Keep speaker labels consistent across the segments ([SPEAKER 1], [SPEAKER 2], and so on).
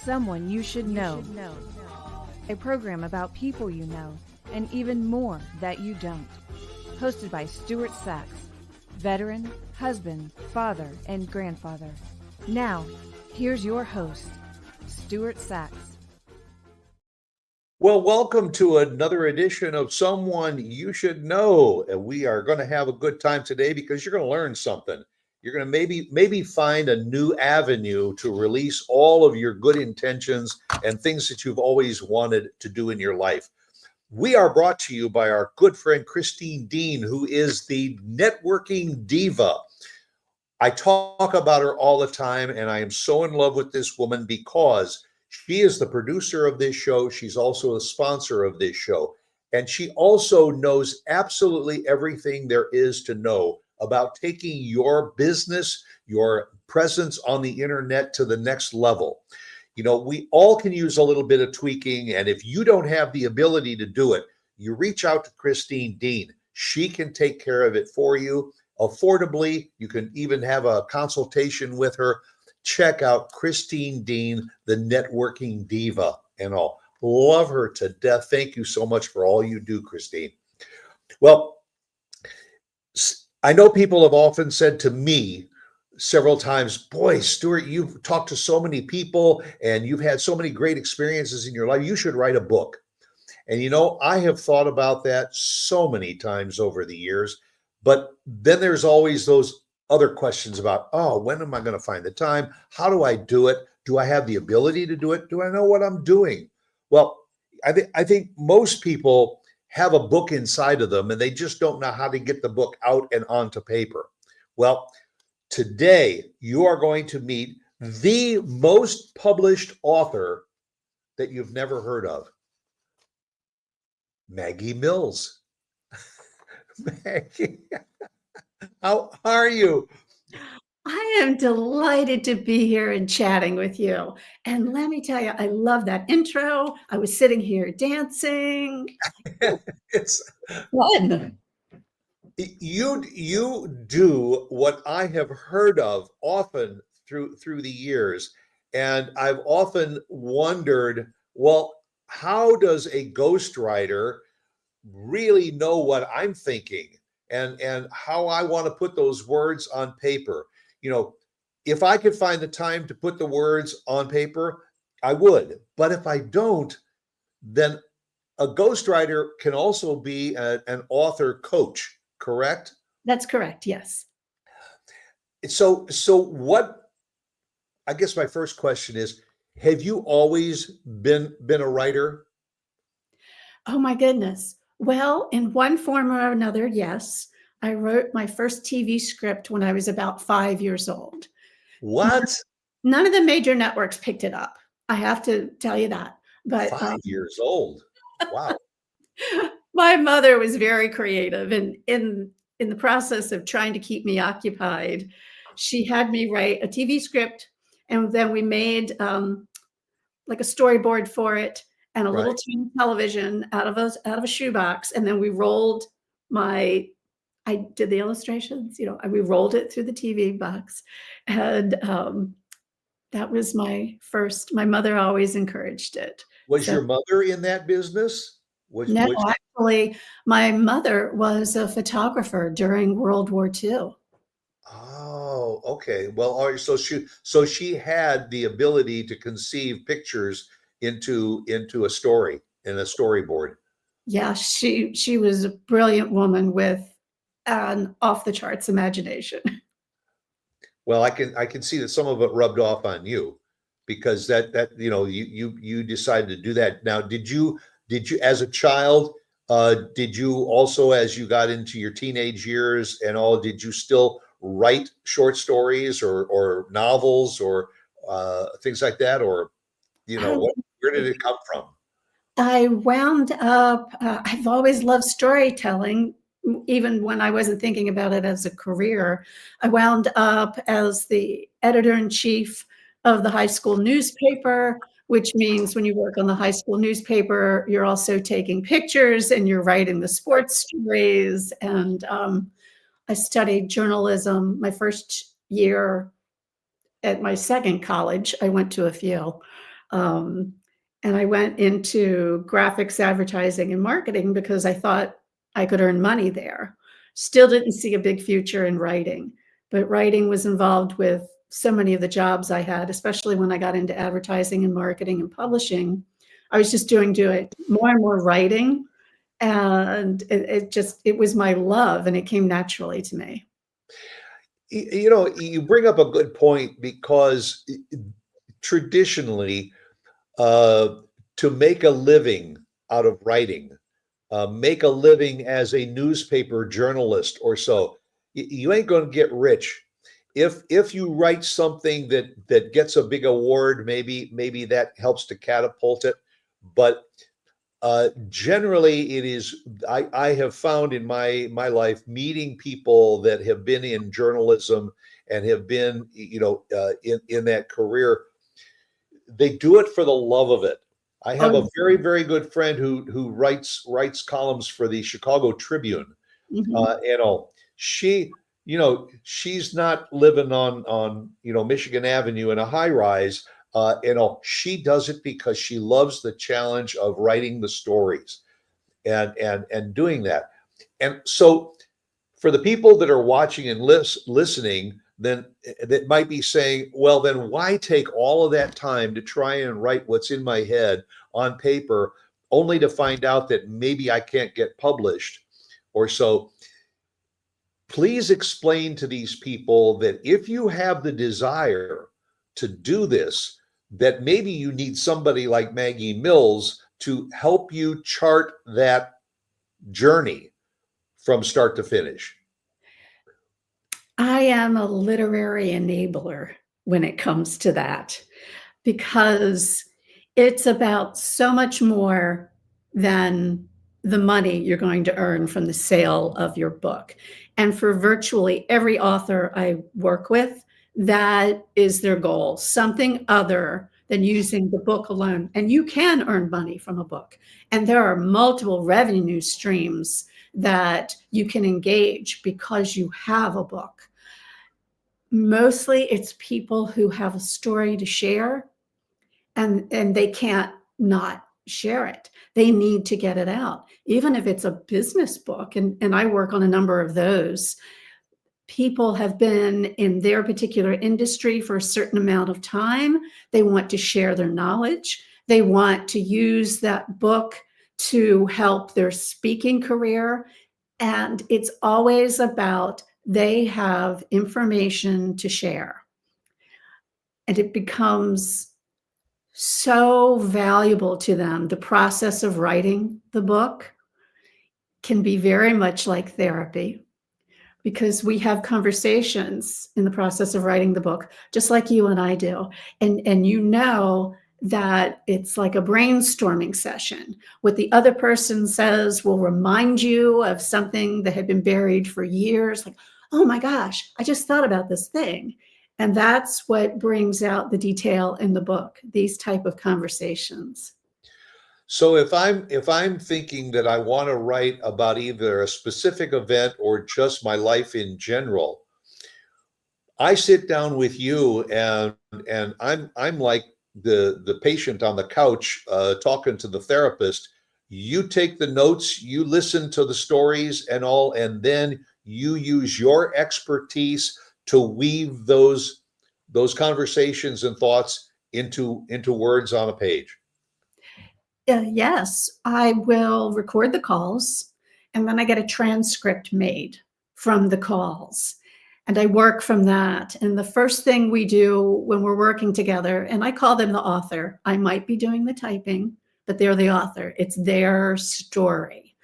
[SPEAKER 1] Someone You Should Know, a program about people you know and even more that you don't. Hosted by Stuart Sax, veteran, husband, father, and grandfather. Now, here's your host, Stuart Sax.
[SPEAKER 2] Well, welcome to another edition of Someone You Should Know. And we are going to have a good time today because you're going to learn something. You're going to maybe find a new avenue to release all of your good intentions and things that you've always wanted to do in your life. We are brought to you by our good friend Christine Dean, who is the networking diva. I talk about her all the time, and I am so in love with this woman because she is the producer of this show. She's also a sponsor of this show. And she also knows absolutely everything there is to know about taking your business, your presence on the internet to the next level. You know, we all can use a little bit of tweaking. And if you don't have the ability to do it, you reach out to Christine Dean. She can take care of it for you affordably. You can even have a consultation with her. Check out Christine Dean, the networking diva, and all. Love her to death. Thank you so much for all you do, Christine. Well, I know people have often said to me several times, boy, Stuart, you've talked to so many people and you've had so many great experiences in your life. You should write a book. And you know, I have thought about that so many times over the years. But then there's always those other questions about, oh, when am I going to find the time? How do I do it? Do I have the ability to do it? Do I know what I'm doing? Well, I think most people have a book inside of them and they just don't know how to get the book out and onto paper. Well, today you are going to meet the most published author that you've never heard of, Maggie Mills. Maggie, how are you?
[SPEAKER 3] I am delighted to be here and chatting with you. And let me tell you, I love that intro. I was sitting here dancing.
[SPEAKER 2] It's
[SPEAKER 3] Fun.
[SPEAKER 2] you do what I have heard of often through the years, and I've often wondered, well, how does a ghostwriter really know what I'm thinking and how I want to put those words on paper? You know, if I could find the time to put the words on paper, I would. But if I don't, then a ghostwriter can also be an author coach, correct?
[SPEAKER 3] That's correct. Yes.
[SPEAKER 2] So what, I guess my first question is, have you always been a writer?
[SPEAKER 3] Oh, my goodness. Well, in one form or another, yes. I wrote my first TV script when I was about 5 years old.
[SPEAKER 2] What?
[SPEAKER 3] None of the major networks picked it up. I have to tell you that. But
[SPEAKER 2] 5 years old. Wow.
[SPEAKER 3] my mother was very creative, and in the process of trying to keep me occupied, she had me write a TV script, and then we made like a storyboard for it and a little
[SPEAKER 2] Right.
[SPEAKER 3] tiny television out of a shoebox, and then we rolled my I did the illustrations, and we rolled it through the TV box, and that was my first. My mother always encouraged it.
[SPEAKER 2] Was
[SPEAKER 3] So
[SPEAKER 2] your mother in that business?
[SPEAKER 3] no,
[SPEAKER 2] Was
[SPEAKER 3] actually, my mother was a photographer during World War II.
[SPEAKER 2] Oh, okay. Well, all right. So she had the ability to conceive pictures into a story in a storyboard.
[SPEAKER 3] Yeah, she was a brilliant woman with an off the charts imagination.
[SPEAKER 2] Well, I can see that some of it rubbed off on you because that you decided to do that. Now, did you as a child, did you also, as you got into your teenage years and all, did you still write short stories or novels or things like that, or
[SPEAKER 3] I
[SPEAKER 2] where did it come from?
[SPEAKER 3] I wound up, I've always loved storytelling, even when I wasn't thinking about it as a career. I wound up as the editor in chief of the high school newspaper, which means when you work on the high school newspaper, you're also taking pictures and you're writing the sports stories. And I studied journalism my first year at my second college. I went to a few. Um, and I went into graphics, advertising, and marketing because I thought I could earn money there. Still didn't see a big future in writing, but writing was involved with so many of the jobs I had, especially when I got into advertising and marketing and publishing. I was just doing more and more writing, and it was my love, and it came naturally to me.
[SPEAKER 2] You know, you bring up a good point because traditionally, uh, to make a living out of writing, make a living as a newspaper journalist or so, you ain't going to get rich. If you write something that gets a big award, maybe that helps to catapult it. But generally, it is. I have found in my life meeting people that have been in journalism and have been, in that career. They do it for the love of it. I have a
[SPEAKER 3] Oh,
[SPEAKER 2] very good friend who writes columns for the Chicago Tribune.
[SPEAKER 3] mhm.
[SPEAKER 2] She, she's not living on Michigan Avenue in a high rise. She does it because she loves the challenge of writing the stories and doing that. And so for the people that are watching and listening, then that might be saying, well, then why take all of that time to try and write what's in my head on paper, only to find out that maybe I can't get published or so. Please explain to these people that if you have the desire to do this, that maybe you need somebody like Maggie Mills to help you chart that journey from start to finish.
[SPEAKER 3] I am a literary enabler when it comes to that, because it's about so much more than the money you're going to earn from the sale of your book. And for virtually every author I work with, that is their goal, something other than using the book alone. And you can earn money from a book. And there are multiple revenue streams that you can engage because you have a book. Mostly it's people who have a story to share, and they can't not share it. They need to get it out. Even if it's a business book, and I work on a number of those, people have been in their particular industry for a certain amount of time. They want to share their knowledge. They want to use that book to help their speaking career. And it's always about they have information to share. And it becomes so valuable to them. The process of writing the book can be very much like therapy, because we have conversations in the process of writing the book, just like you and I do. And you know that it's like a brainstorming session. What the other person says will remind you of something that had been buried for years. Like, oh my gosh, I just thought about this thing. And that's what brings out the detail in the book, these type of conversations.
[SPEAKER 2] So if I'm thinking that I want to write about either a specific event or just my life in general, I sit down with you and I'm like the patient on the couch talking to the therapist. You take the notes, you listen to the stories and all, and then you use your expertise to weave those conversations and thoughts into words on a page.
[SPEAKER 3] Yes, I will record the calls, and then I get a transcript made from the calls. And I work from that. And the first thing we do when we're working together, and I call them the author, I might be doing the typing, but they're the author. It's their story.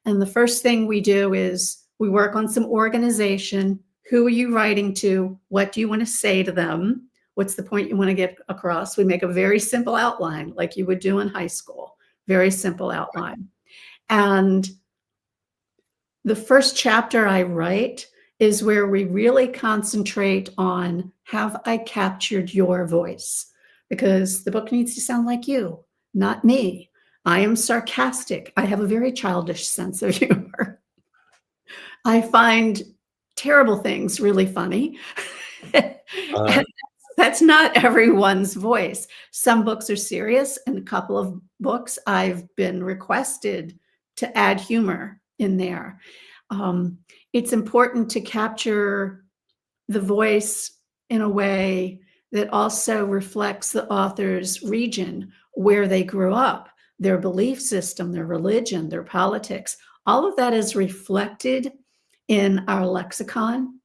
[SPEAKER 3] And the first thing we do is we work on some organization. Who are you writing to? What do you want to say to them? What's the point you want to get across? We make a very simple outline like you would do in high school, very simple outline. And the first chapter I write is where we really concentrate on, have I captured your voice? Because the book needs to sound like you, not me. I am sarcastic. I have a very childish sense of humor. I find terrible things really funny. And
[SPEAKER 2] Uh,
[SPEAKER 3] That's not everyone's voice. Some books are serious, and a couple of books I've been requested to add humor in there. Um, it's important to capture the voice in a way that also reflects the author's region, where they grew up, their belief system, their religion, their politics. All of that is reflected in our lexicon.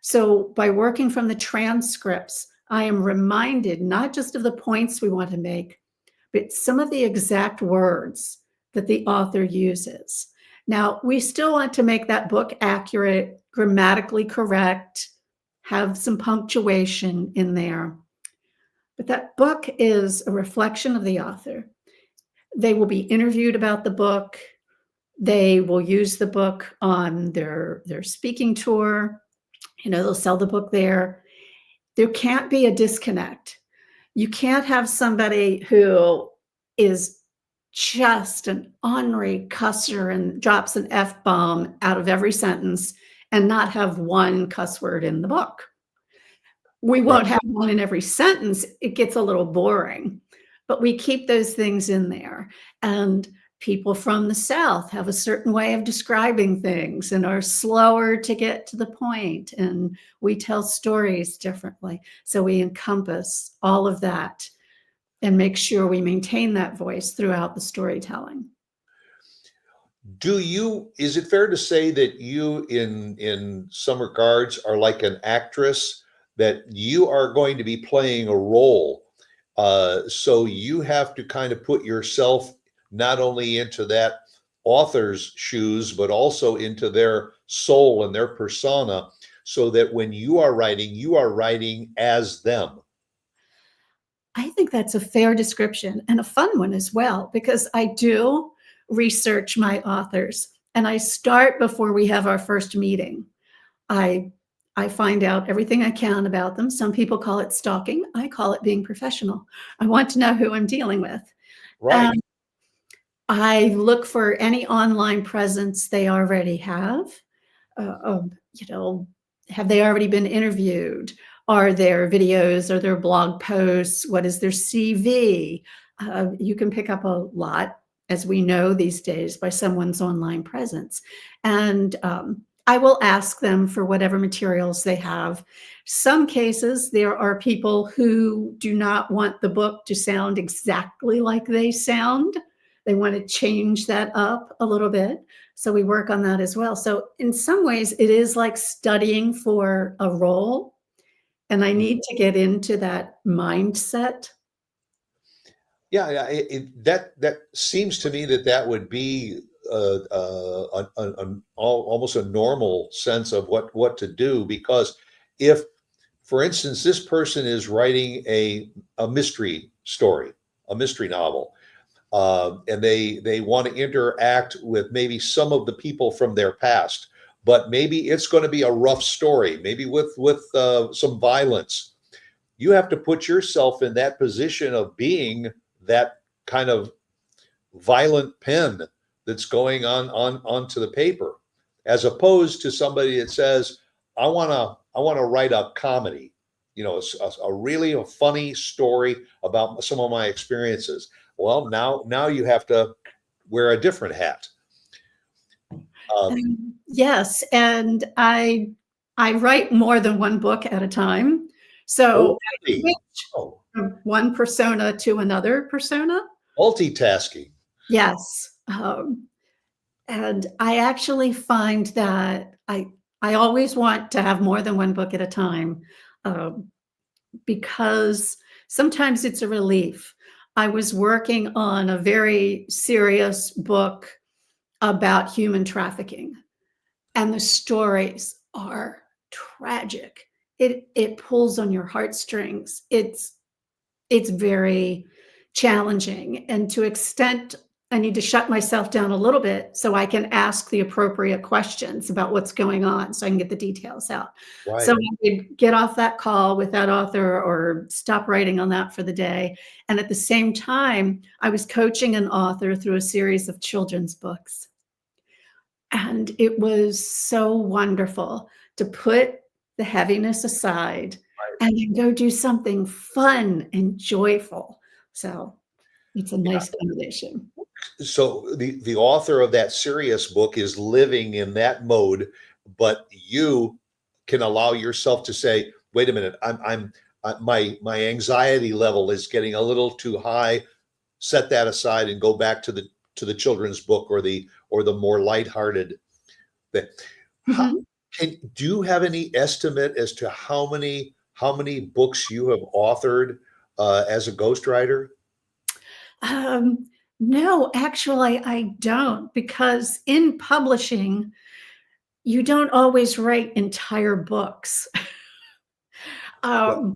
[SPEAKER 3] So by working from the transcripts, I am reminded not just of the points we want to make, but some of the exact words that the author uses. Now, we still want to make that book accurate, grammatically correct, have some punctuation in there. But that book is a reflection of the author. They will be interviewed about the book. They will use the book on their speaking tour. They'll sell the book there. There can't be a disconnect. You can't have somebody who is just an ornery cusser and drops an F-bomb out of every sentence and not have one cuss word in the book. We won't have one in every sentence. It gets a little boring, but we keep those things in there. And people from the South have a certain way of describing things and are slower to get to the point. And we tell stories differently. So we encompass all of that and make sure we maintain that voice throughout the storytelling.
[SPEAKER 2] Is it fair to say that you in some regards are like an actress, that you are going to be playing a role? So you have to kind of put yourself not only into that author's shoes, but also into their soul and their persona, so that when you are writing as them.
[SPEAKER 3] I think that's a fair description and a fun one as well, because I do research my authors and I start before we have our first meeting. I find out everything I can about them. Some people call it stalking. I call it being professional. I want to know who I'm dealing with.
[SPEAKER 2] Right.
[SPEAKER 3] I look for any online presence they already have. Have they already been interviewed? Are there videos? Are there blog posts? What is their CV? You can pick up a lot, as we know these days, by someone's online presence. And I will ask them for whatever materials they have. Some cases, there are people who do not want the book to sound exactly like they sound. They want to change that up a little bit. So we work on that as well. So in some ways, it is like studying for a role. And I need to get into that mindset.
[SPEAKER 2] Yeah, that seems to me that would be almost a normal sense of what to do, because if, for instance, this person is writing a mystery story, a mystery novel, and they want to interact with maybe some of the people from their past, but maybe it's going to be a rough story, maybe with some violence. You have to put yourself in that position of being that kind of violent pen that's going on onto the paper, as opposed to somebody that says, I want to write a comedy, a really funny story about some of my experiences. Well, now you have to wear a different hat.
[SPEAKER 3] Yes, and I write more than one book at a time. So I switch from one persona to another persona.
[SPEAKER 2] Multitasking.
[SPEAKER 3] Yes. And I actually find that I always want to have more than one book at a time, because sometimes it's a relief. I was working on a very serious book about human trafficking, and the stories are tragic. It pulls on your heartstrings. It's very challenging, and to extent I need to shut myself down a little bit so I can ask the appropriate questions about what's going on, so I can get the details out.
[SPEAKER 2] Right.
[SPEAKER 3] So I would get off that call with that author or stop writing on that for the day. And at the same time, I was coaching an author through a series of children's books. And it was so wonderful to put the heaviness aside,
[SPEAKER 2] Right.
[SPEAKER 3] and then go do something fun and joyful. So it's a
[SPEAKER 2] Yeah.
[SPEAKER 3] nice combination.
[SPEAKER 2] So the author of that serious book is living in that mode, but you can allow yourself to say, "Wait a minute, my anxiety level is getting a little too high. Set that aside and go back to the children's book or the more lighthearted thing." How,
[SPEAKER 3] Mhm.
[SPEAKER 2] do you have any estimate as to how many books you have authored as a ghostwriter?
[SPEAKER 3] Um, no, actually, I don't, because in publishing, you don't always write entire books.
[SPEAKER 2] Well,
[SPEAKER 3] Um,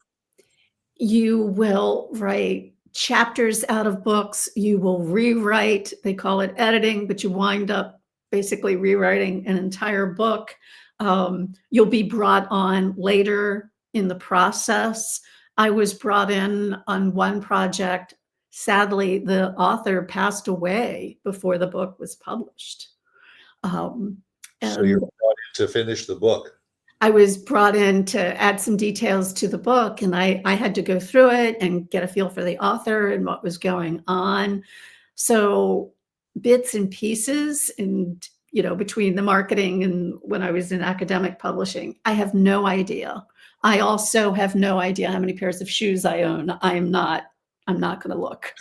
[SPEAKER 3] you will write chapters out of books. You will rewrite, they call it editing, but you wind up basically rewriting an entire book. You'll be brought on later in the process. I was brought in on one project. Sadly, the author passed away before the book was published. Um,
[SPEAKER 2] so you're
[SPEAKER 3] and
[SPEAKER 2] brought in to finish the book.
[SPEAKER 3] I was brought in to add some details to the book, and I had to go through it and get a feel for the author and what was going on. So bits and pieces, and between the marketing and when I was in academic publishing, I have no idea. I also have no idea how many pairs of shoes I own. I'm not going to look.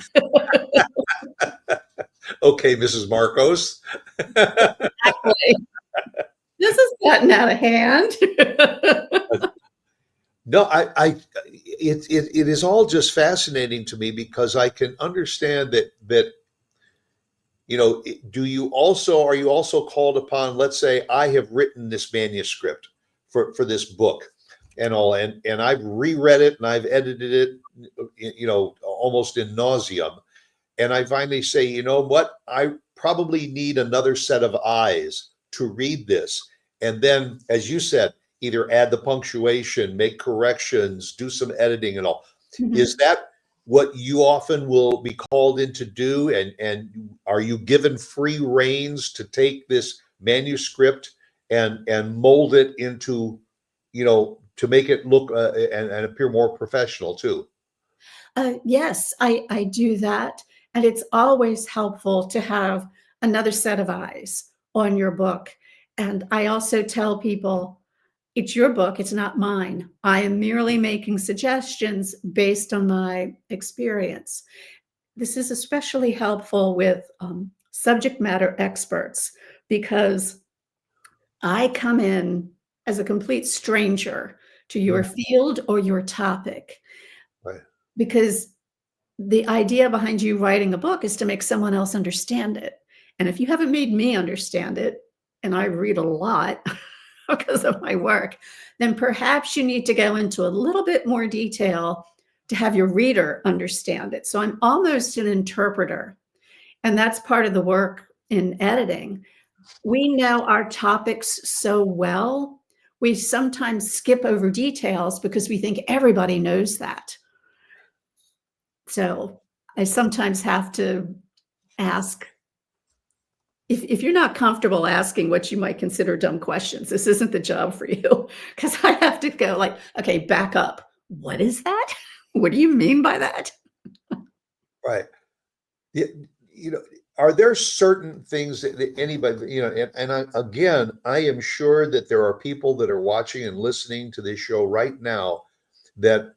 [SPEAKER 2] Okay, Mrs. Marcos.
[SPEAKER 3] Exactly. This has gotten out of hand.
[SPEAKER 2] No, it is all just fascinating to me because I can understand that do you also are you also called upon, let's say I have written this manuscript for this book and all, and I've reread it and I've edited it, almost in nauseum, and I finally say, you know what, I probably need another set of eyes to read this. And then, as you said, either add the punctuation, make corrections, do some editing and all.
[SPEAKER 3] Mhm.
[SPEAKER 2] Is that what you often will be called in to do? And are you given free reins to take this manuscript and mold it into, to make it look and appear more professional too?
[SPEAKER 3] Yes, I do that. And it's always helpful to have another set of eyes on your book. And I also tell people, it's your book, it's not mine. I am merely making suggestions based on my experience. This is especially helpful with subject matter experts because I come in as a complete stranger to your
[SPEAKER 2] Mhm.
[SPEAKER 3] field or your topic,
[SPEAKER 2] Right.
[SPEAKER 3] because the idea behind you writing a book is to make someone else understand it. And if you haven't made me understand it, and I read a lot because of my work, then perhaps you need to go into a little bit more detail to have your reader understand it. So I'm almost an interpreter. And that's part of the work in editing. We know our topics so well, we sometimes skip over details because we think everybody knows that. So I sometimes have to ask, if you're not comfortable asking what you might consider dumb questions, this isn't the job for you. Because I have to go like, okay, back up. What is that? What do you mean by that?
[SPEAKER 2] Right. Yeah, you know, are there certain things that anybody, and again, I am sure that there are people that are watching and listening to this show right now that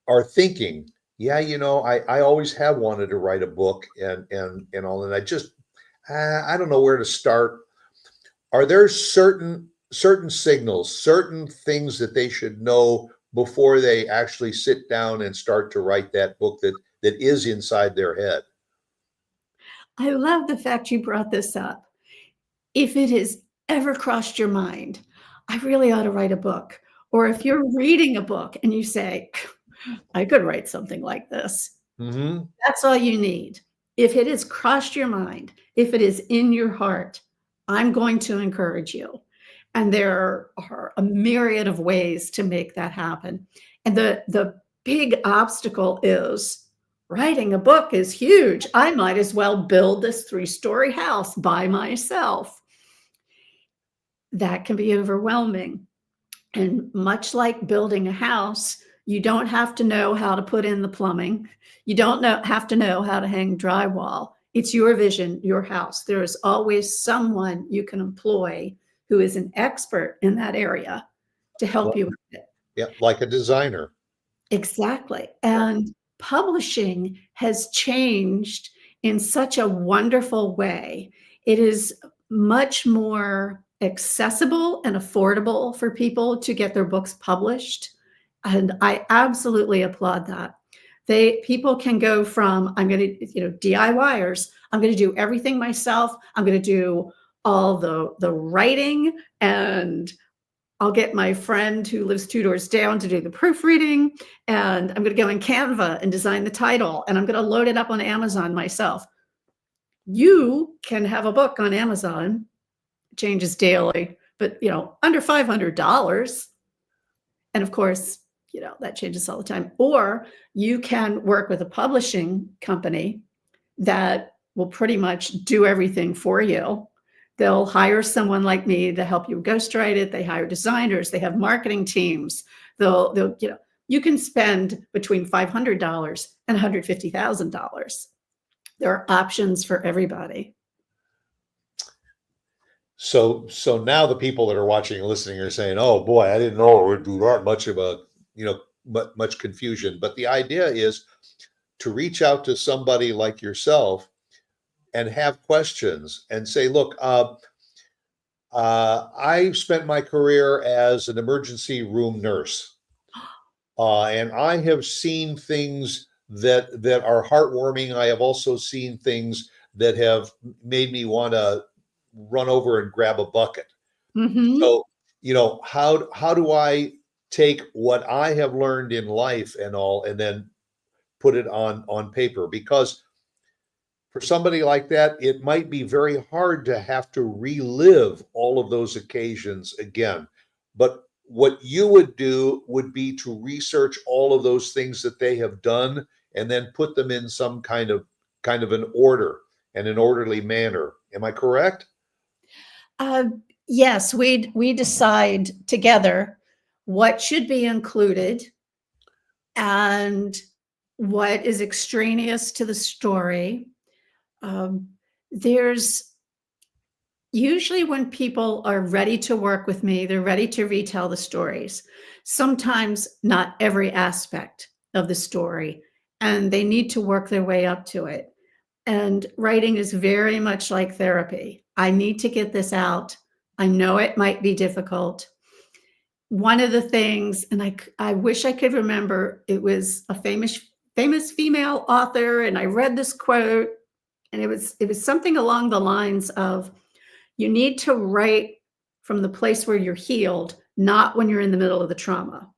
[SPEAKER 2] are thinking, yeah, I always have wanted to write a book and all, and I just, I don't know where to start. Are there certain signals, certain things that they should know before they actually sit down and start to write that book that is inside their head?
[SPEAKER 3] I love the fact you brought this up. If it has ever crossed your mind, I really ought to write a book. Or if you're reading a book and you say, I could write something like this,
[SPEAKER 2] Hmm.
[SPEAKER 3] that's all you need. If it has crossed your mind, if it is in your heart, I'm going to encourage you. And there are a myriad of ways to make that happen. And the big obstacle is writing a book is huge. I might as well build this 3-story house by myself. That can be overwhelming. And much like building a house, you don't have to know how to put in the plumbing. You don't have to know how to hang drywall. It's your vision, your house. There is always someone you can employ who is an expert in that area to help
[SPEAKER 2] Well,
[SPEAKER 3] you with it.
[SPEAKER 2] yeah, like a designer.
[SPEAKER 3] Exactly. And publishing has changed in such a wonderful way. It is much more accessible and affordable for people to get their books published. And I absolutely applaud that. People can go from I'm going to, DIYers, I'm going to do everything myself. I'm going to do all the writing, and I'll get my friend who lives 2 doors down to do the proofreading, and I'm going to go in Canva and design the title, and I'm going to load it up on Amazon myself. You can have a book on Amazon, changes daily, but under $500. And of course, that changes all the time. Or you can work with a publishing company that will pretty much do everything for you. They'll hire someone like me to help you ghostwrite it. They hire designers. They have marketing teams. You can spend between $500 and $150,000. There are options for everybody.
[SPEAKER 2] So now the people that are watching and listening are saying, "Oh boy, I didn't know it would be that much of a, much confusion." But the idea is to reach out to somebody like yourself and have questions and say, "Look, I spent my career as an emergency room nurse, and I have seen things that are heartwarming. I have also seen things that have made me want to run over and grab a bucket."
[SPEAKER 3] Mm-hmm.
[SPEAKER 2] So, how do I take what I have learned in life and all, and then put it on paper? Because for somebody like that, it might be very hard to have to relive all of those occasions again. But what you would do would be to research all of those things that they have done and then put them in some kind of an order and an orderly manner. Am I correct?
[SPEAKER 3] Yes, we decide together what should be included and what is extraneous to the story. There's usually when people are ready to work with me, they're ready to retell the stories. Sometimes not every aspect of the story, and they need to work their way up to it. And writing is very much like therapy. I need to get this out. I know it might be difficult. One of the things, and I wish I could remember, it was a famous female author, and I read this quote, and it was something along the lines of, you need to write from the place where you're healed, not when you're in the middle of the trauma.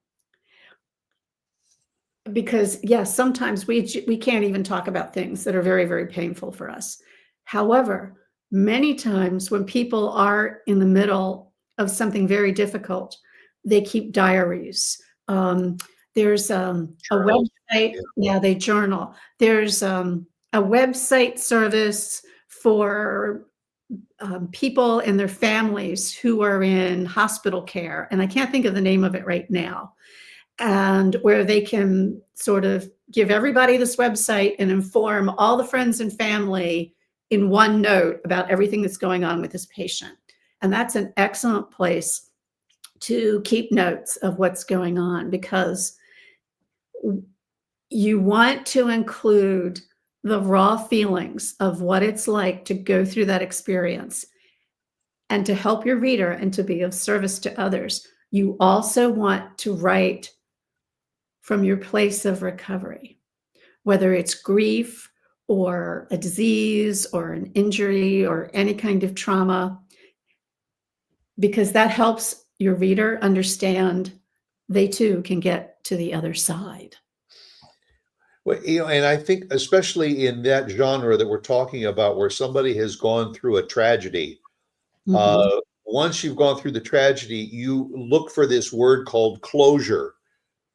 [SPEAKER 3] Because yes, sometimes we can't even talk about things that are very, very painful for us. However, many times when people are in the middle of something very difficult, they keep diaries. There's a
[SPEAKER 2] Journals.
[SPEAKER 3] website, yeah, they journal. There's a website service for people and their families who are in hospital care, and I can't think of the name of it right now, and where they can sort of give everybody this website and inform all the friends and family in one note about everything that's going on with this patient. And that's an excellent place to keep notes of what's going on, because you want to include the raw feelings of what it's like to go through that experience and to help your reader and to be of service to others. You also want to write from your place of recovery, whether it's grief or a disease or an injury or any kind of trauma, because that helps your reader understand they too can get to the other side.
[SPEAKER 2] Well, and I think especially in that genre that we're talking about, where somebody has gone through a tragedy,
[SPEAKER 3] Mhm.
[SPEAKER 2] once you've gone through the tragedy, you look for this word called closure.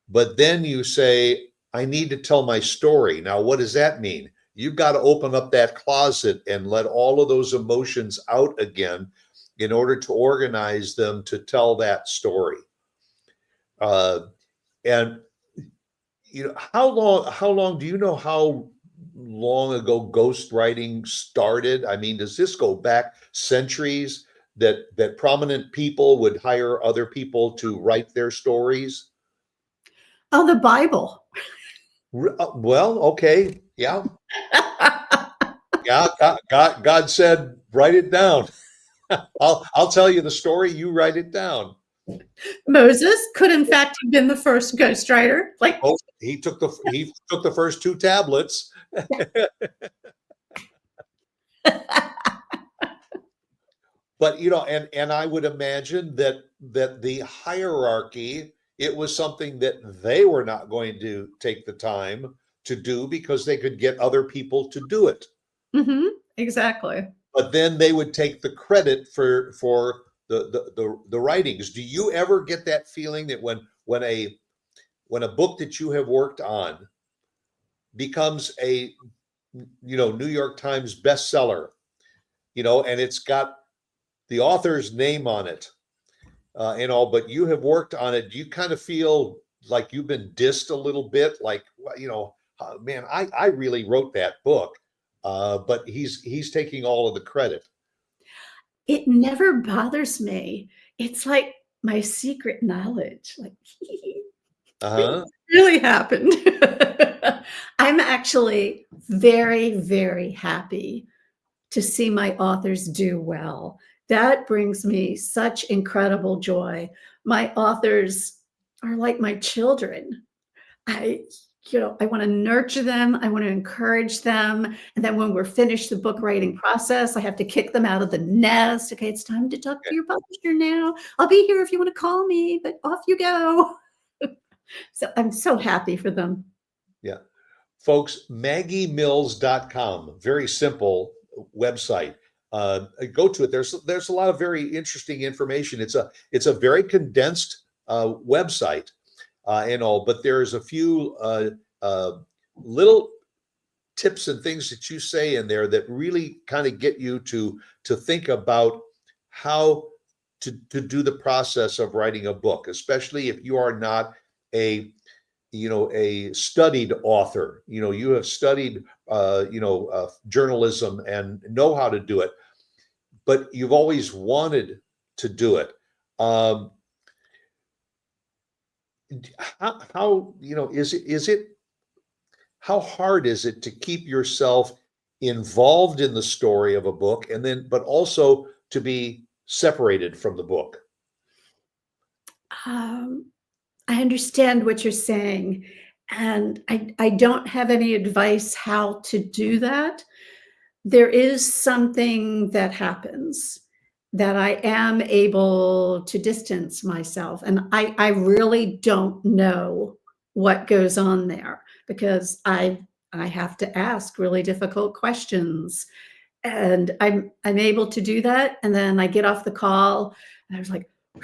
[SPEAKER 2] But then you say, I need to tell my story. Now, what does that mean? You've got to open up that closet and let all of those emotions out again in order to organize them to tell that story. Uh, and how long do you know how long ago ghostwriting started? I mean, does this go back centuries that prominent people would hire other people to write their stories?
[SPEAKER 3] Oh, the Bible.
[SPEAKER 2] Well, okay, yeah, yeah. God said, write it down. I'll tell you the story. You write it down.
[SPEAKER 3] Moses could, in fact, have been the first ghostwriter. Like,
[SPEAKER 2] Oh, he took the first two tablets. But and I would imagine that the hierarchy, it was something that they were not going to take the time to do because they could get other people to do it.
[SPEAKER 3] exactly.
[SPEAKER 2] But then they would take the credit for the writings. Do you ever get that feeling that when a book that you have worked on becomes a New York Times bestseller, and it's got the author's name on it, and all, but you have worked on it. Do you kind of feel like you've been dissed a little bit? Like, man, I really wrote that book, but he's taking all of the credit.
[SPEAKER 3] It never bothers me. It's like my secret knowledge. Like,
[SPEAKER 2] Uh-huh.
[SPEAKER 3] really happened. I'm actually very, very happy to see my authors do well. That brings me such incredible joy. My authors are like my children. I, I want to nurture them. I want to encourage them. And then when we're finished the book writing process, I have to kick them out of the nest. Okay, it's time to talk to your publisher now. I'll be here if you want to call me, but off you go. So I'm so happy for them.
[SPEAKER 2] Yeah. Folks, maggiemills.com, very simple website. Go to it. There's a lot of very interesting information. It's a very condensed website, and all, but there's a few little tips and things that you say in there that really kind of get you to think about how to do the process of writing a book, especially if you are not a a studied author. You have studied journalism and know how to do it, but you've always wanted to do it. How is it how hard is it to keep yourself involved in the story of a book, and then but also to be separated from the book?
[SPEAKER 3] Um, I understand what you're saying, and I don't have any advice how to do that. There is something that happens that I am able to distance myself, and I really don't know what goes on there because I have to ask really difficult questions, and I'm able to do that, and then I get off the call, and I was like, "Whew,"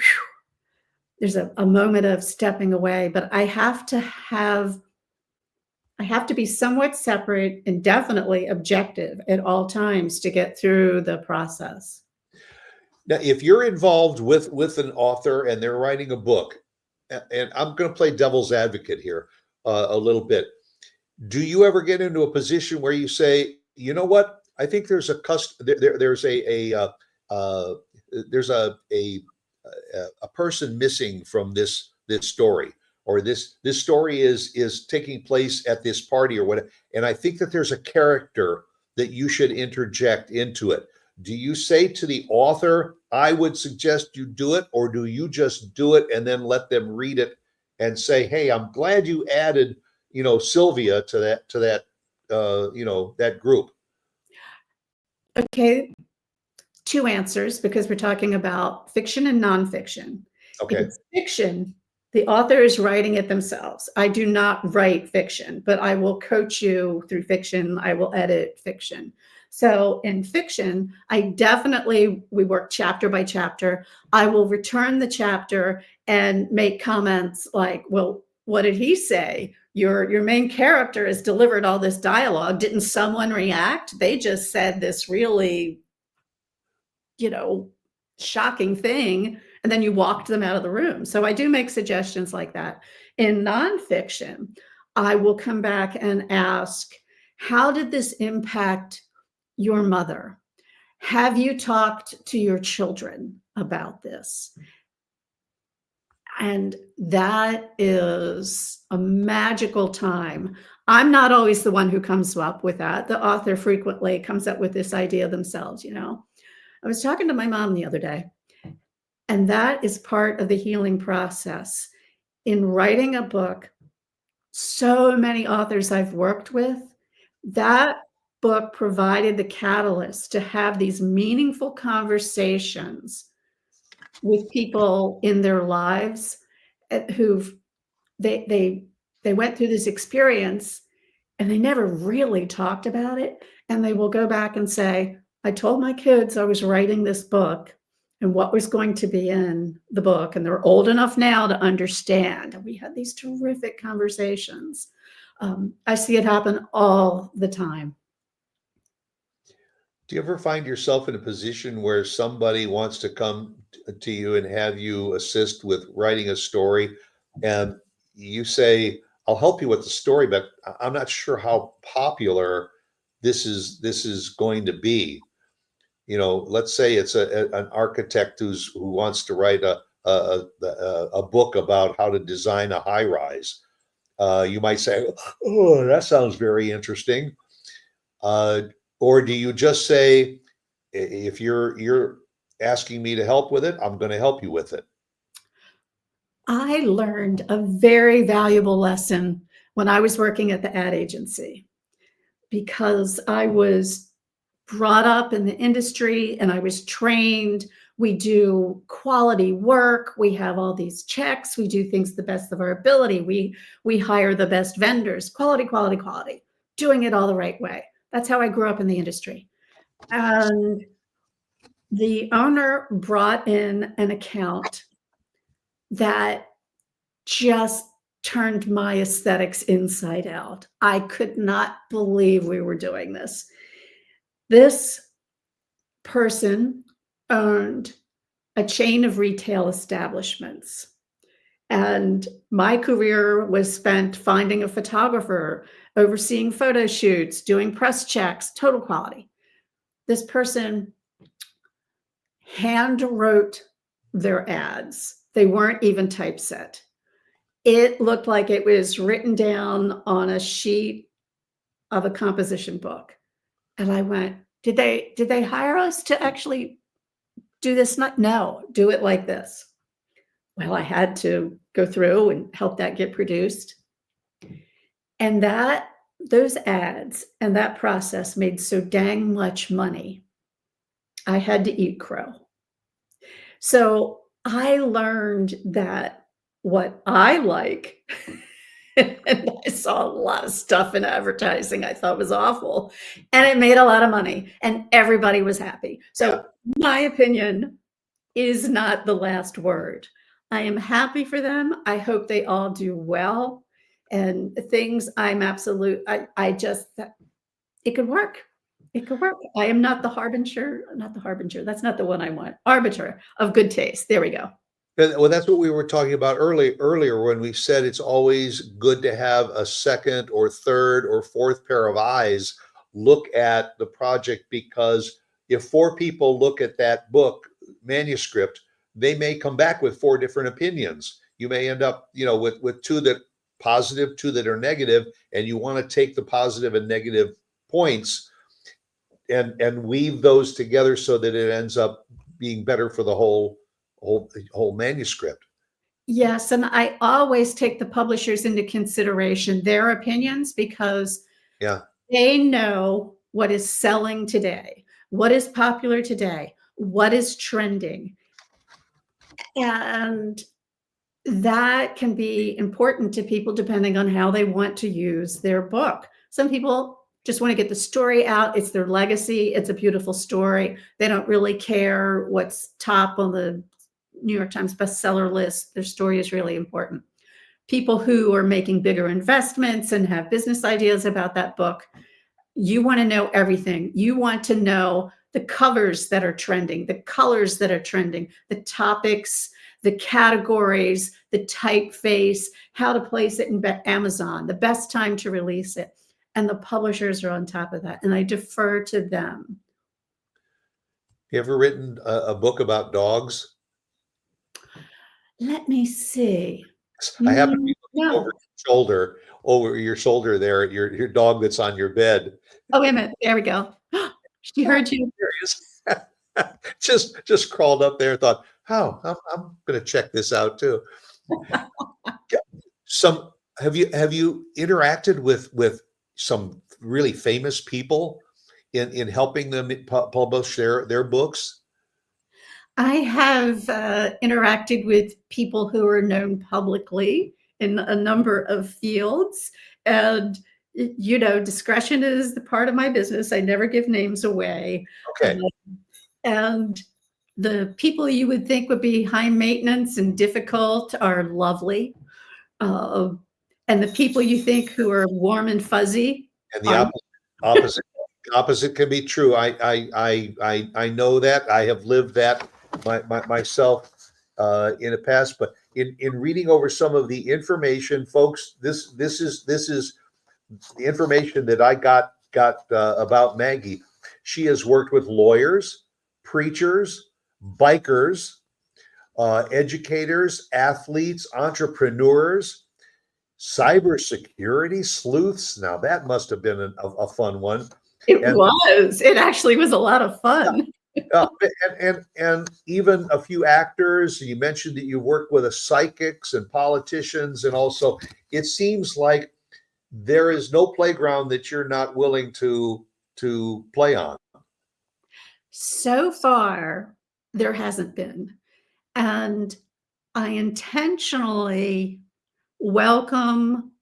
[SPEAKER 3] there's a moment of stepping away, but I have to be somewhat separate and definitely objective at all times to get through the process.
[SPEAKER 2] Now, if you're involved with an author and they're writing a book, and I'm going to play devil's advocate here a little bit, do you ever get into a position where you say, you know what, I think there's there's uh, there's a person missing from this story, or this story is taking place at this party or whatever, and I think that there's a character that you should interject into it. Do you say to the author, I would suggest you do it, or do you just do it and then let them read it and say, hey, I'm glad you added Sylvia to that that group?
[SPEAKER 3] Okay, two answers because we're talking about fiction and nonfiction. If
[SPEAKER 2] Okay.
[SPEAKER 3] it's fiction, the author is writing it themselves. I do not write fiction, but I will coach you through fiction. I will edit fiction. So in fiction, we work chapter by chapter. I will return the chapter and make comments like, well, what did he say? Your main character has delivered all this dialogue. Didn't someone react? They just said this really, shocking thing. and then you walked them out of the room. So I do make suggestions like that. In nonfiction, I will come back and ask, how did this impact your mother? Have you talked to your children about this? And that is a magical time. I'm not always the one who comes up with that. The author frequently comes up with this idea themselves, you know. I was talking to my mom the other day, and that is part of the healing process. In writing a book, so many authors I've worked with, that book provided the catalyst to have these meaningful conversations with people in their lives who've they went through this experience and they never really talked about it, and they will go back and say, I told my kids I was writing this book and what was going to be in the book, and they're old enough now to understand. And we had these terrific conversations. I see it happen all the time.
[SPEAKER 2] Do you ever find yourself in a position where somebody wants to come to you and have you assist with writing a story, and you say, "I'll help you with the story, but I'm not sure how popular this is going to be." You know, let's say it's an architect who wants to write a book about how to design a high rise. You might say, "Oh, that sounds very interesting." Uh, or do you just say, If you're asking me to help with it, I'm going to help you with it."
[SPEAKER 3] I learned a very valuable lesson when I was working at the ad agency, because I was brought up in the industry and I was trained. We do quality work. We have all these checks. We do things the best of our ability. We hire the best vendors. Quality, quality, quality. Doing it all the right way. That's how I grew up in the industry. And the owner brought in an account that just turned my aesthetics inside out. I could not believe we were doing this. This person owned a chain of retail establishments. And my career was spent finding a photographer, overseeing photo shoots, doing press checks, total quality. This person hand wrote their ads. They weren't even typeset. It looked like it was written down on a sheet of a composition book. And I went, did they hire us to actually do this? No, do it like this. Well, I had to go through and help that get produced. And those ads and that process made so dang much money, I had to eat crow. So I learned that what I like, and I saw a lot of stuff in advertising I thought was awful, and it made a lot of money, and everybody was happy. So my opinion is not the last word. I am happy for them. I hope they all do well. And things I just, it could work. It could work. I am not the harbinger, not the harbinger. That's not the one I want. Arbiter of good taste. There we go.
[SPEAKER 2] Well, that's what we were talking about earlier when we said it's always good to have a second or third or fourth pair of eyes look at the project, because if four people look at that book manuscript, they may come back with four different opinions. You may end up, with two that positive, two that are negative, and you want to take the positive and negative points and weave those together so that it ends up being better for the whole manuscript.
[SPEAKER 3] Yes, and I always take the publishers into consideration, their opinions, because they know what is selling today, what is popular today, what is trending. And that can be important to people depending on how they want to use their book. Some people just want to get the story out. It's their legacy. It's a beautiful story. They don't really care what's top on the New York Times bestseller list. Their story is really important. People who are making bigger investments and have business ideas about that book, you want to know everything. You want to know the covers that are trending, the colors that are trending, the topics, the categories, the typeface, how to place it in Amazon, the best time to release it. And the publishers are on top of that. And I defer to them.
[SPEAKER 2] You ever written a book about dogs?
[SPEAKER 3] Let me see.
[SPEAKER 2] I happen to be looking
[SPEAKER 3] No.
[SPEAKER 2] over your shoulder there at your dog that's on your bed.
[SPEAKER 3] Oh, wait a minute. There we go. She heard you.
[SPEAKER 2] Just crawled up there and thought, oh, I'm going to check this out too. Some have you interacted with some really famous people in helping them publish their books?
[SPEAKER 3] I have interacted with people who are known publicly in a number of fields. And, you know, discretion is the part of my business. I never give names away.
[SPEAKER 2] Okay.
[SPEAKER 3] And the people you would think would be high maintenance and difficult are lovely. And the people you think who are warm and fuzzy.
[SPEAKER 2] And the opposite can be true. I know that. I have lived that myself in the past. But in reading over some of the information, folks, this is the information that I got about Maggie. She has worked with lawyers, preachers, bikers, educators, athletes, entrepreneurs, cybersecurity sleuths. Now that must have been a fun one.
[SPEAKER 3] It actually was a lot of fun.
[SPEAKER 2] And even a few actors. You mentioned that you work with psychics and politicians, and also it seems like there is no playground that you're not willing to play on.
[SPEAKER 3] So far, there hasn't been. And I intentionally welcome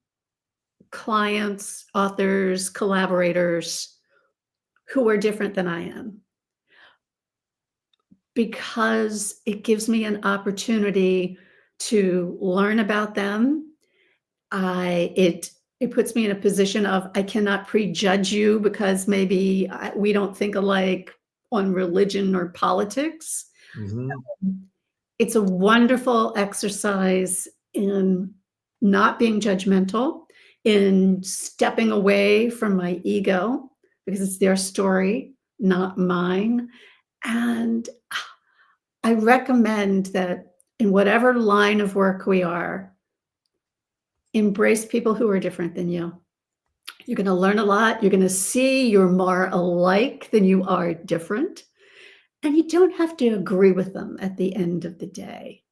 [SPEAKER 3] clients, authors, collaborators who are different than I am, because it gives me an opportunity to learn about them. It puts me in a position of, I cannot prejudge you because maybe we don't think alike on religion or politics.
[SPEAKER 2] Mm-hmm.
[SPEAKER 3] It's a wonderful exercise in not being judgmental, in stepping away from my ego, because it's their story, not mine. And I recommend that in whatever line of work we are, embrace people who are different than you. You're going to learn a lot. You're going to see you're more alike than you are different. And you don't have to agree with them at the end of the day,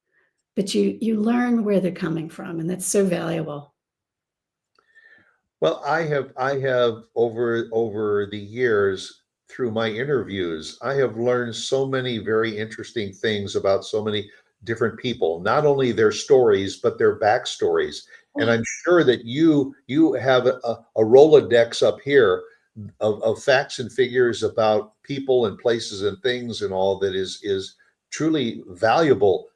[SPEAKER 3] but you learn where they're coming from, and that's so valuable.
[SPEAKER 2] Well, I have over the years, through my interviews, I have learned so many very interesting things about so many different people, not only their stories, but their backstories. And I'm sure that you have a Rolodex up here of facts and figures about people and places and things and all that is truly valuable.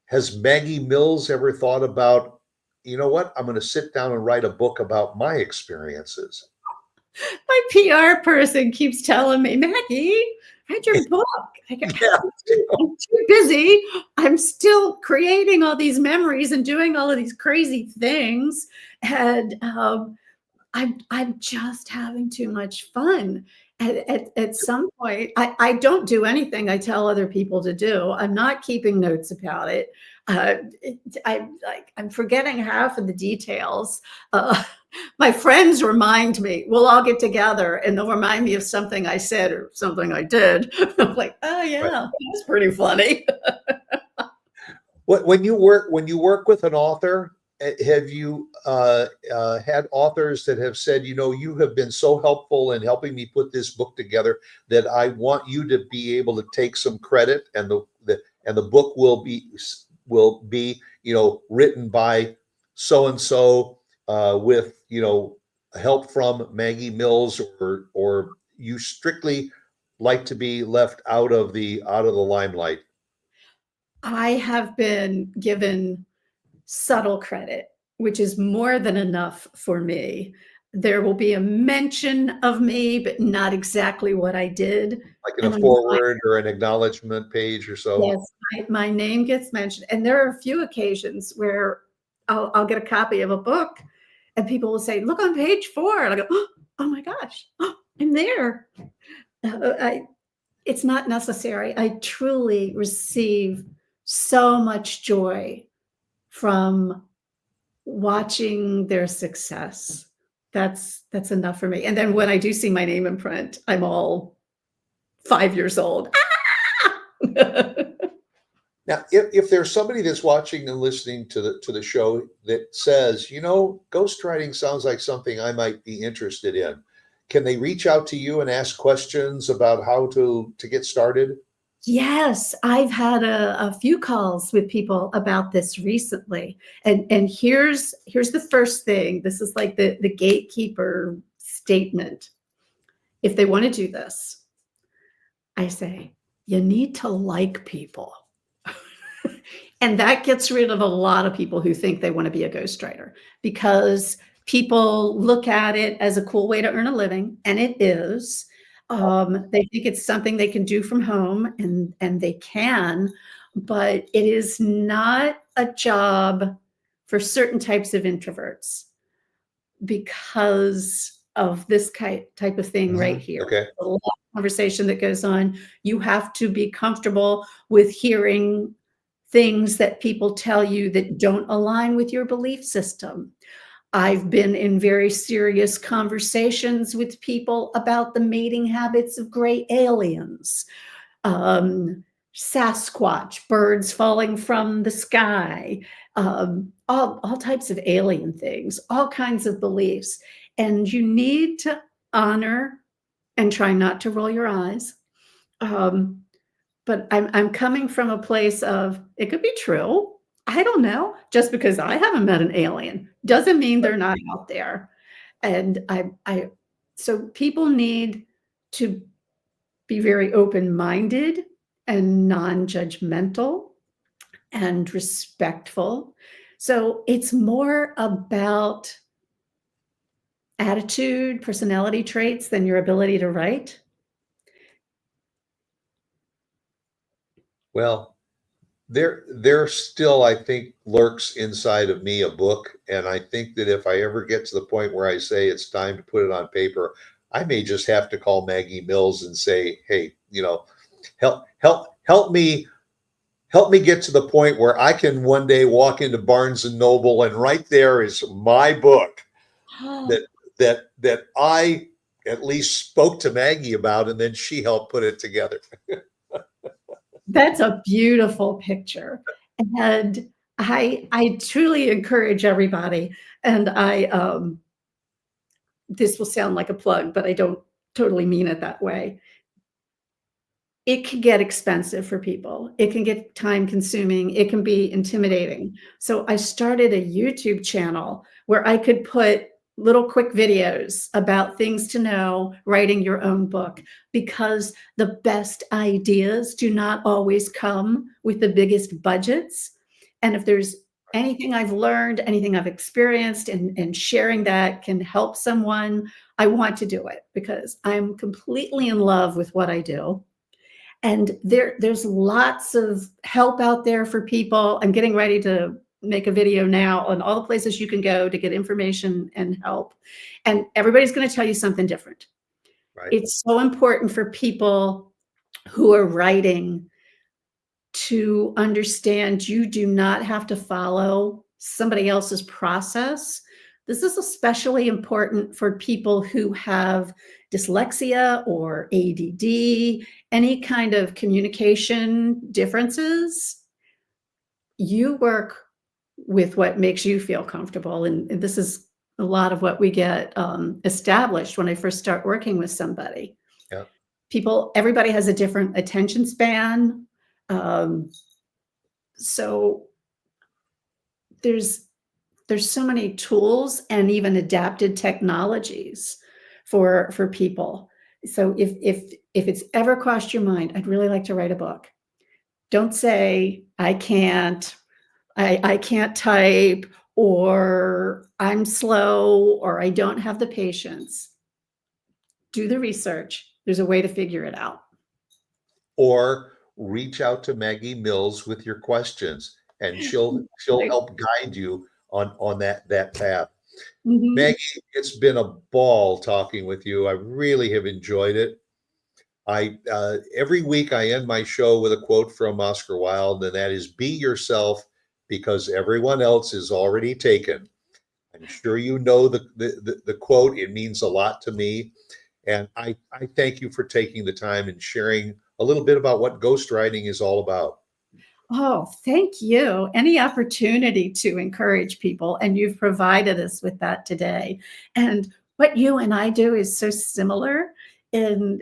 [SPEAKER 2] Has Maggie Mills ever thought about, you know what, I'm going to sit down and write a book about my experiences?
[SPEAKER 3] My PR person keeps telling me, Maggie, write your book. I'm too busy. I'm still creating all these memories and doing all of these crazy things. And I'm just having too much fun. At some point, I don't do anything I tell other people to do. I'm not keeping notes about it. I'm forgetting half of the details. My friends remind me. We'll all get together and they'll remind me of something I said or something I did. I'm like, oh yeah, right. That's pretty funny.
[SPEAKER 2] When you work with an author, have you had authors that have said, you know, you have been so helpful in helping me put this book together that I want you to be able to take some credit, and the book will be you know, written by so and so with, you know, help from Maggie Mills, or you strictly like to be left out of the limelight?
[SPEAKER 3] I have been given subtle credit, which is more than enough for me. there will be a mention of me, but not exactly what I did.
[SPEAKER 2] Like in
[SPEAKER 3] And
[SPEAKER 2] a
[SPEAKER 3] I'm
[SPEAKER 2] forward or an acknowledgement page or so?
[SPEAKER 3] Yes, my name gets mentioned, and there are a few occasions where I'll get a copy of a book, and people will say, "Look on page 4," and I go, "Oh my gosh, oh, I'm there." I It's not necessary. I truly receive so much joy from watching their success. That's enough for me. And then when I do see my name in print, I'm all 5 years old.
[SPEAKER 2] Now, if there's somebody that's watching and listening to the show that says, you know, ghostwriting sounds like something I might be interested in, can they reach out to you and ask questions about how to get started?
[SPEAKER 3] Yes, I've had a few calls with people about this recently. And here's the first thing. This is like the gatekeeper statement. If they want to do this, I say, you need to like people. And that gets rid of a lot of people who think they want to be a ghostwriter, because people look at it as a cool way to earn a living, and it is. They think it's something they can do from home, and they can, but it is not a job for certain types of introverts because of this type of thing right here.
[SPEAKER 2] Okay.
[SPEAKER 3] A lot of conversation that goes on. You have to be comfortable with hearing things that people tell you that don't align with your belief system. I've been in very serious conversations with people about the mating habits of gray aliens, um, Sasquatch, birds falling from the sky, all types of alien things, all kinds of beliefs. And you need to honor and try not to roll your eyes. But I'm coming from a place of, it could be true. I don't know. Just because I haven't met an alien doesn't mean they're not out there. And so people need to be very open-minded and non-judgmental and respectful. So it's more about attitude, personality traits than your ability to write.
[SPEAKER 2] Well, there still, I think, lurks inside of me a book. And I think that if I ever get to the point where I say it's time to put it on paper, I may just have to call Maggie Mills and say, hey, you know, help me get to the point where I can one day walk into Barnes and Noble and right there is my book that that I at least spoke to Maggie about, and then she helped put it together.
[SPEAKER 3] That's a beautiful picture. And I truly encourage everybody, and this will sound like a plug, but I don't totally mean it that way. It can get expensive for people. It can get time consuming. It can be intimidating. So I started a YouTube channel where I could put little quick videos about things to know writing your own book, because the best ideas do not always come with the biggest budgets. And if there's anything I've learned, anything I've experienced, and sharing that can help someone, I want to do it because I'm completely in love with what I do. And there's lots of help out there for people. I'm getting ready to make a video now on all the places you can go to get information and help. And everybody's going to tell you something different.
[SPEAKER 2] Right.
[SPEAKER 3] It's so important for people who are writing to understand you do not have to follow somebody else's process. This is especially important for people who have dyslexia or ADD, any kind of communication differences. You work with what makes you feel comfortable. And this is a lot of what we get established when I first start working with somebody.
[SPEAKER 2] Yeah.
[SPEAKER 3] Everybody has a different attention span. So there's so many tools and even adapted technologies for people. So if it's ever crossed your mind, I'd really like to write a book, don't say I can't type, or I'm slow, or I don't have the patience. Do the research. There's a way to figure it out.
[SPEAKER 2] Or reach out to Maggie Mills with your questions, and she'll
[SPEAKER 3] Right.
[SPEAKER 2] help guide you on that path.
[SPEAKER 3] Mhm.
[SPEAKER 2] Maggie, it's been a ball talking with you. I really have enjoyed it. I every week I end my show with a quote from Oscar Wilde, and that is, "Be yourself, because everyone else is already taken." I'm sure you know the quote. It means a lot to me, and I thank you for taking the time and sharing a little bit about what ghostwriting is all about.
[SPEAKER 3] Oh, thank you. Any opportunity to encourage people, and you've provided us with that today. And what you and I do is so similar in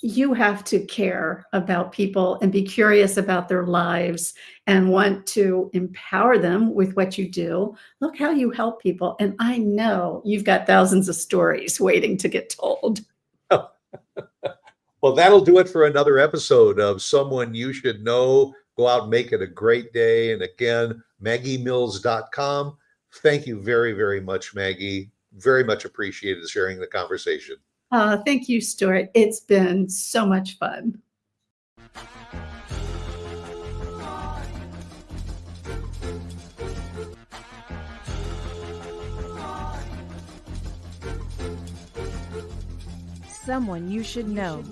[SPEAKER 3] you have to care about people and be curious about their lives and want to empower them with what you do. Look how you help people. And I know you've got thousands of stories waiting to get told.
[SPEAKER 2] Well, that'll do it for another episode of Someone You Should Know. Go out and make it a great day. And again, MaggieMills.com. Thank you very, very much, Maggie. Very much appreciated sharing the conversation.
[SPEAKER 3] Thank you, Stuart. It's been so much fun.
[SPEAKER 1] Someone You Should Know